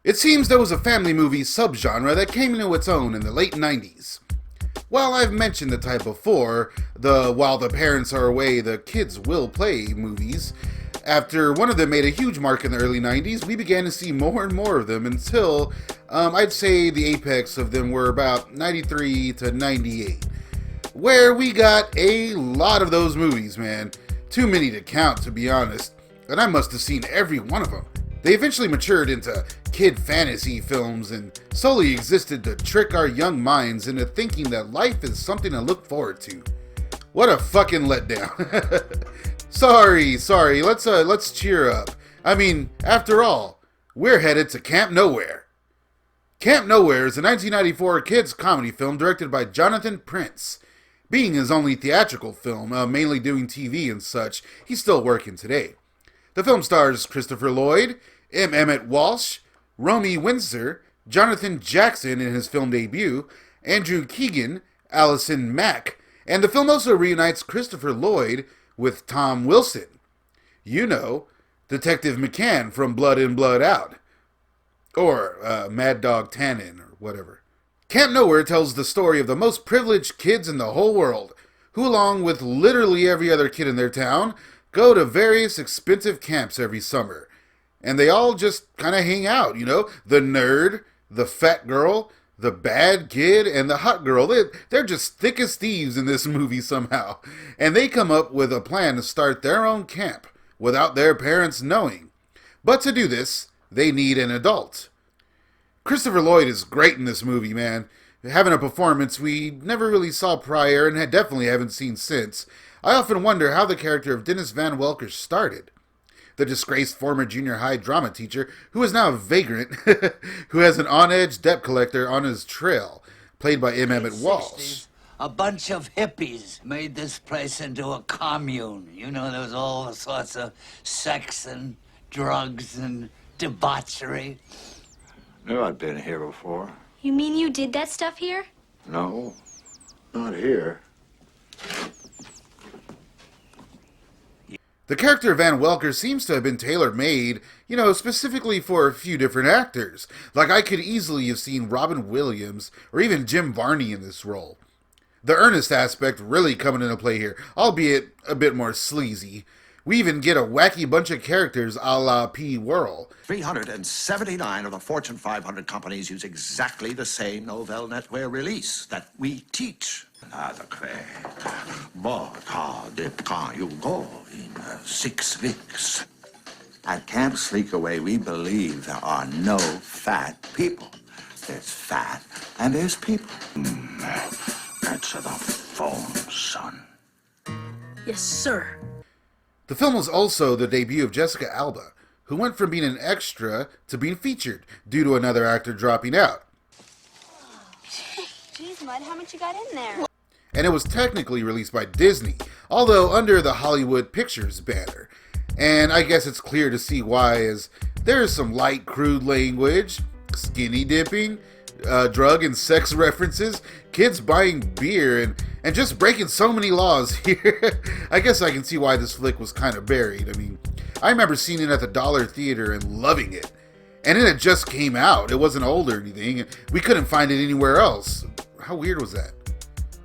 It seems there was a family movie subgenre that came into its own in the late 90s. While I've mentioned the type before, the while the parents are away, the kids will play movies, after one of them made a huge mark in the early 90s, we began to see more and more of them until, I'd say the apex of them were about 93 to 98, where we got a lot of those movies, man. Too many to count, to be honest, and I must have seen every one of them. They eventually matured into kid fantasy films and solely existed to trick our young minds into thinking that life is something to look forward to. What a fucking letdown. Sorry, let's cheer up. I mean, after all, we're headed to Camp Nowhere. Camp Nowhere is a 1994 kids comedy film directed by Jonathan Prince. Being his only theatrical film, mainly doing TV and such, he's still working today. The film stars Christopher Lloyd, M. Emmett Walsh, Romy Windsor, Jonathan Jackson in his film debut, Andrew Keegan, Allison Mack, and the film also reunites Christopher Lloyd with Tom Wilson. You know, Detective McCann from Blood In, Blood Out. Or Mad Dog Tannen, or whatever. Camp Nowhere tells the story of the most privileged kids in the whole world, who along with literally every other kid in their town, go to various expensive camps every summer. And they all just kind of hang out, you know? The nerd, the fat girl, the bad kid, and the hot girl. They're just thick as thieves in this movie somehow. And they come up with a plan to start their own camp without their parents knowing. But to do this, they need an adult. Christopher Lloyd is great in this movie, man. Having a performance we never really saw prior and definitely haven't seen since. I often wonder how the character of Dennis Van Welker started. The disgraced former junior high drama teacher, who is now a vagrant, who has an on-edge debt collector on his trail, played by M. Emmett Walsh. A bunch of hippies made this place into a commune. You know, there was all sorts of sex and drugs and debauchery. Knew I'd been here before. You mean you did that stuff here? No, not here. The character of Van Welker seems to have been tailor-made, you know, specifically for a few different actors. Like, I could easily have seen Robin Williams or even Jim Varney in this role. The earnest aspect really coming into play here, albeit a bit more sleazy. We even get a wacky bunch of characters a la P. Whirl. 379 of the Fortune 500 companies use exactly the same Novell Netwear release that we teach. But how deep can you go in 6 weeks? At Camp Sleekaway, we believe there are no fat people. There's fat and there's people. Answer the phone, son. Yes, sir. The film was also the debut of Jessica Alba, who went from being an extra to being featured due to another actor dropping out. Jeez, Mud, how much you got in there? And it was technically released by Disney, although under the Hollywood Pictures banner. And I guess it's clear to see why, as there is some light, crude language, skinny dipping, drug and sex references, kids buying beer, and just breaking so many laws here. I guess I can see why this flick was kind of buried. I mean, I remember seeing it at the Dollar Theater and loving it. And then it just came out. It wasn't old or anything. We couldn't find it anywhere else. How weird was that?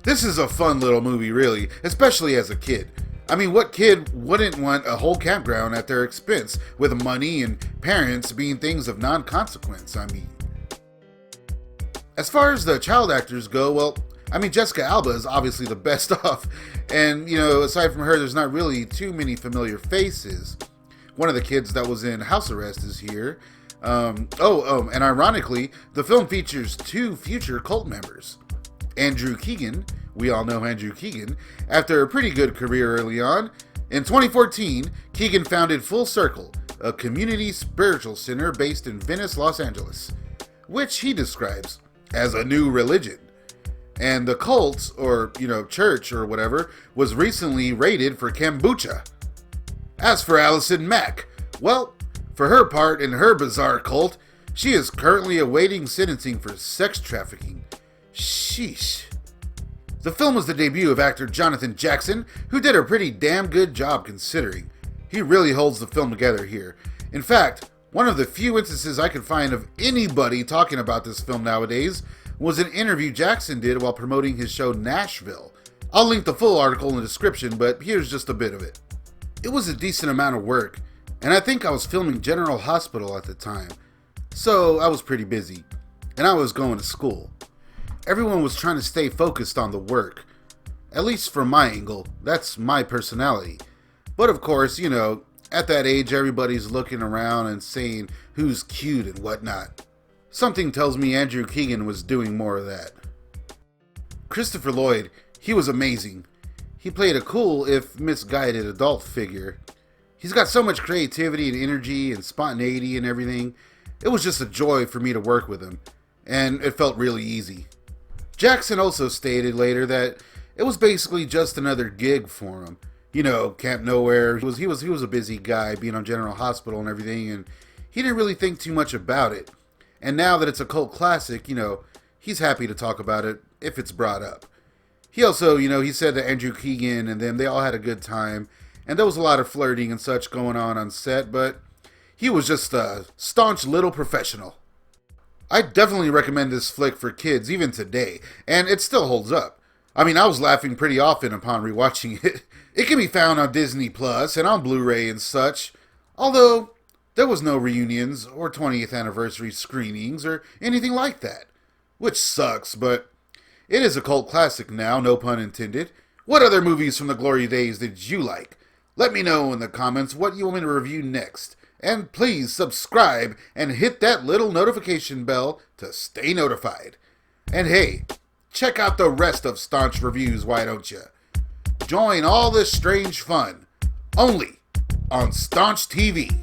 This is a fun little movie, really, especially as a kid. I mean, what kid wouldn't want a whole campground at their expense, with money and parents being things of non-consequence? I mean, as far as the child actors go, well, I mean, Jessica Alba is obviously the best off. And, you know, aside from her, there's not really too many familiar faces. One of the kids that was in house arrest is here. And ironically, the film features 2 future cult members. Andrew Keegan, we all know Andrew Keegan, after a pretty good career early on. In 2014, Keegan founded Full Circle, a community spiritual center based in Venice, Los Angeles, which he describes as a new religion. And the cult, or, you know, church or whatever, was recently raided for kombucha. As for Allison Mack, well, for her part in her bizarre cult, she is currently awaiting sentencing for sex trafficking. Sheesh. The film was the debut of actor Jonathan Jackson, who did a pretty damn good job considering. He really holds the film together here. In fact, One of the few instances I could find of anybody talking about this film nowadays was an interview Jackson did while promoting his show Nashville. I'll link the full article in the description, but here's just a bit of it. It was a decent amount of work, and I think I was filming General Hospital at the time, so I was pretty busy, and I was going to school. Everyone was trying to stay focused on the work. At least from my angle, that's my personality. But of course, at that age, everybody's looking around and saying who's cute and whatnot. Something tells me Andrew Keegan was doing more of that. Christopher Lloyd, he was amazing. He played a cool, if misguided, adult figure. He's got so much creativity and energy and spontaneity and everything. It was just a joy for me to work with him, and it felt really easy. Jackson also stated later that it was basically just another gig for him. Camp Nowhere. He was a busy guy being on General Hospital and everything, and he didn't really think too much about it. And now that it's a cult classic, he's happy to talk about it if it's brought up. He also, he said that Andrew Keegan and them, they all had a good time, and there was a lot of flirting and such going on set, but he was just a staunch little professional. I definitely recommend this flick for kids even today, and it still holds up. I mean, I was laughing pretty often upon rewatching it. It can be found on Disney Plus and on Blu-ray and such, although there was no reunions or 20th anniversary screenings or anything like that, which sucks, but it is a cult classic now, no pun intended. What other movies from the glory days did you like? Let me know in the comments what you want me to review next. And please subscribe and hit that little notification bell to stay notified. And hey, check out the rest of Staunch Reviews, why don't you? Join all this strange fun, only on Staunch TV.